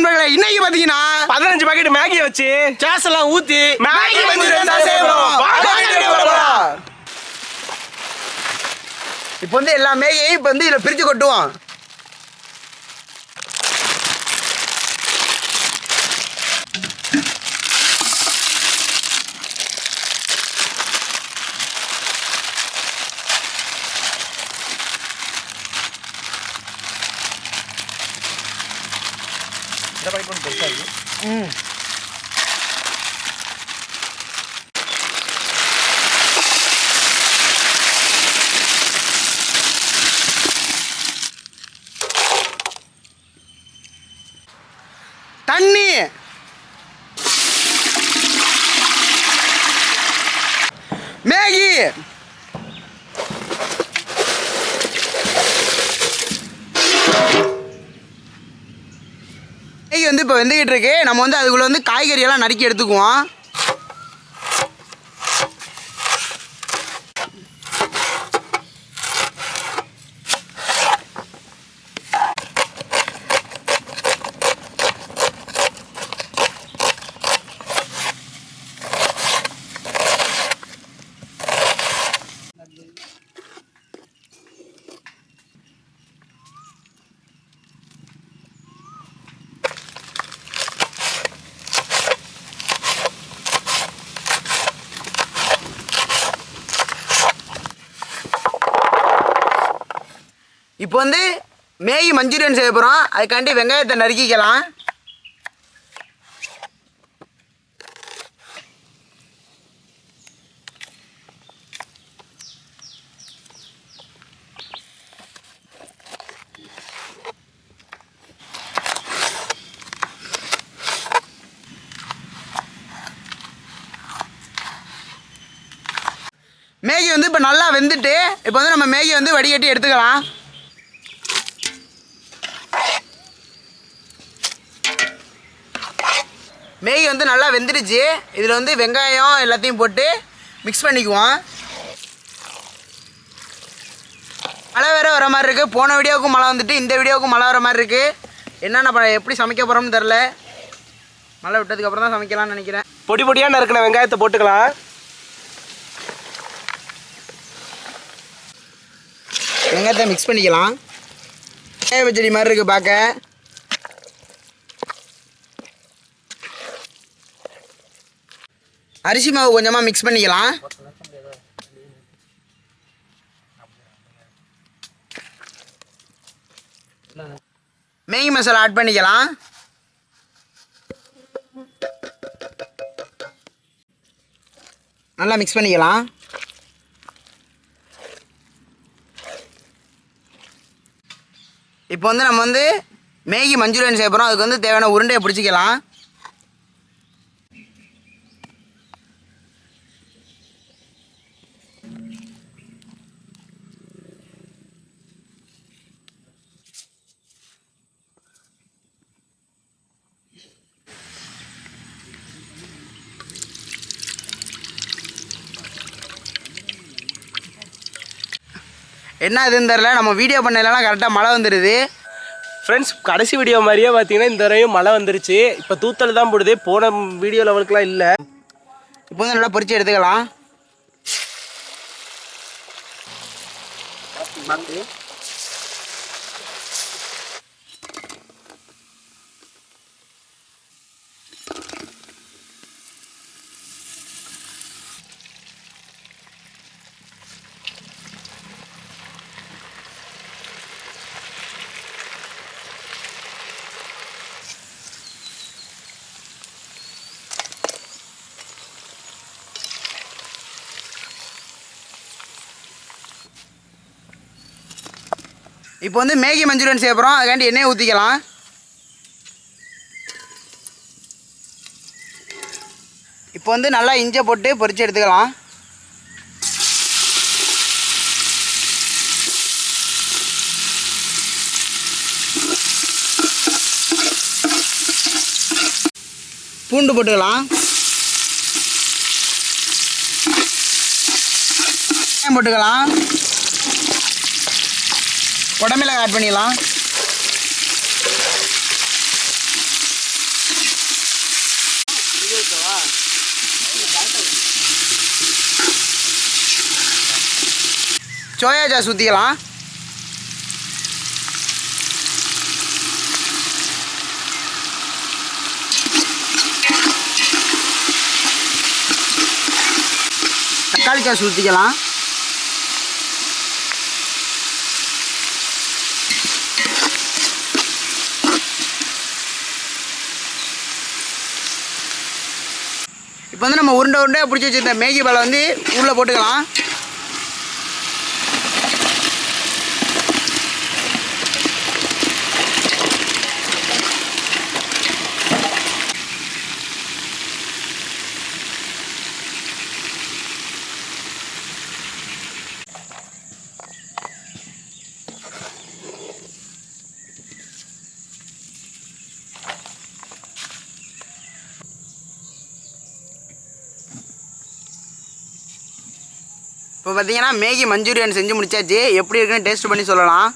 நண்பர்களே, இன்னைக்கு பாத்தீங்கன்னா 15 பாக்கெட் மேகியை வச்சு சாஸ் எல்லாம் ஊத்தி மேகி மஞ்சூரியன் தான் செய்வோம். இப்போ வந்து எல்லா மேகியையும் இப்போ வந்து இதில் பிரித்து கொட்டுவோம். தண்ணி, மேகி, மேகி வந்து இப்போ வெந்துக்கிட்டு இருக்கு. நம்ம வந்து அதுக்குள்ளே வந்து காய்கறியெல்லாம் நறுக்கி எடுத்துக்குவோம். இப்போ வந்து மேகி மஞ்சூரியன் செய்ய போகிறோம். அதுக்காண்டி வெங்காயத்தை நறுக்கிக்கலாம். மேகி வந்து இப்போ நல்லா வெந்துட்டு இப்போ வந்து நம்ம மேகி வந்து வடிகட்டி எடுத்துக்கலாம். மேகி வந்து நல்லா வெந்துடுச்சு. இதில் வந்து வெங்காயம் எல்லாத்தையும் போட்டு மிக்ஸ் பண்ணிக்குவோம். மழை வேறு வர மாதிரி இருக்குது. போன வீடியோவுக்கும் மழை வந்துட்டு இந்த வீடியோவுக்கும் மழை வர மாதிரி இருக்குது. என்னென்ன எப்படி சமைக்க போகிறோம்னு தெரில. மழை விட்டதுக்கப்புறம் தான் சமைக்கலாம்னு நினைக்கிறேன். பொடி பொடியாக நறுக்கின வெங்காயத்தை போட்டுக்கலாம். வெங்காயத்தை மிக்ஸ் பண்ணிக்கலாம். வெங்காய பச்சடி மாதிரி இருக்குது பார்க்க. அரிசி மாவு கொஞ்சமாக மிக்ஸ் பண்ணிக்கலாம். மேகி மசாலா ஆட் பண்ணிக்கலாம். நல்லா மிக்ஸ் பண்ணிக்கலாம். இப்போ வந்து நம்ம வந்து மேகி மஞ்சூரியன் செய்ய போகிறோம். அதுக்கு வந்து தேவையான உருண்டையை பிடிச்சிக்கலாம். என்ன இதுன்னு தெரில, நம்ம வீடியோ பண்ணலாம் கரெக்டாக மழை வந்துடுது. ஃப்ரெண்ட்ஸ், கடைசி வீடியோ மாதிரியே பார்த்தீங்கன்னா இந்த தடவையும் மழை வந்துருச்சு. இப்போ தூத்தல் தான் போடுது. போன வீடியோ லெவலுக்குலாம் இல்லை. இப்போ வந்து நல்லா பொரிச்சு எடுத்துக்கலாம். இப்போ வந்து மேகி மஞ்சூரியன் செய்ய போகிறோம். அதுக்காண்டி எண்ணெயை ஊற்றிக்கலாம். இப்போ வந்து நல்லா இஞ்சி போட்டு பொரிச்சு எடுத்துக்கலாம். பூண்டு போட்டுக்கலாம். போட்டுக்கலாம். குடமிளகாய் ஆட் பண்ணிக்கலாம். சோயா சாஸ் ஊற்றிக்கலாம். தக்காளி சாஸ் ஊற்றிக்கலாம். இப்போ வந்து நம்ம உருண்டை உருண்டையாக பிடிச்சி வச்சுருந்த மேகி பாலை வந்து உள்ளே போட்டுக்கலாம். இப்போ பார்த்தீங்கன்னா மேகி மஞ்சூரியன் செஞ்சு முடிச்சாச்சு. எப்படி இருக்குன்னு டேஸ்ட் பண்ணி சொல்லலாம்.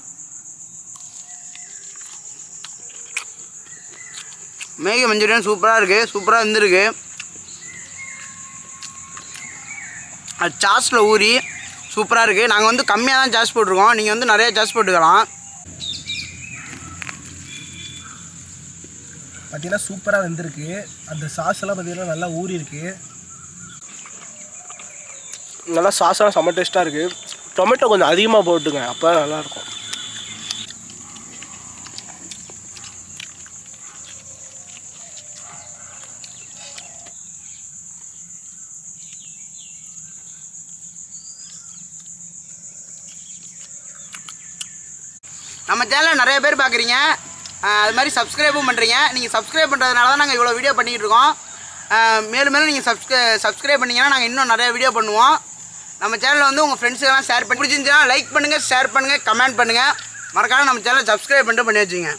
மேகி மஞ்சூரியன் சூப்பராக இருக்குது, சூப்பராக இருந்திருக்கு. அது சாஸில் ஊறி சூப்பராக இருக்குது. நாங்கள் வந்து கம்மியாக தான் சாஸ் போட்டிருக்கோம், நீங்கள் வந்து நிறைய சாஸ் போட்டுக்கலாம். பார்த்தீங்கன்னா சூப்பராக வெந்திருக்கு. அந்த சாஸ் எல்லாம் பார்த்தீங்கன்னா நல்லா ஊறி இருக்குது. நல்லா சாஸெல்லாம் செம்ம டேஸ்ட்டாக இருக்குது. டொமேட்டோ கொஞ்சம் அதிகமாக போட்டுங்க, அப்போ தான் நல்லாயிருக்கும். நம்ம சேனலில் நிறைய பேர் பார்க்குறீங்க, அது மாதிரி சப்ஸ்கிரைபும் பண்ணுறீங்க. நீங்கள் சப்ஸ்கிரைப் பண்ணுறதுனால தான் நாங்கள் இவ்வளோ வீடியோ பண்ணிக்கிட்டு இருக்கோம். மேலும் மேலும் நீங்கள் சப்ஸ்கிரைப் பண்ணிங்கன்னா நாங்கள் இன்னும் நிறைய வீடியோ பண்ணுவோம். நம்ம சேனலில் வந்து உங்கள் ஃப்ரெண்ட்ஸுக்கெல்லாம் ஷேர் பண்ணி பிடிச்சிருந்துச்சுன்னா லைக் பண்ணுங்கள், ஷேர் பண்ணுங்கள், கமெண்ட் பண்ணுங்கள். மறக்காம நம்ம சேனலை சப்ஸ்கிரைப் பண்ணிட்டு பண்ணி வச்சுங்க.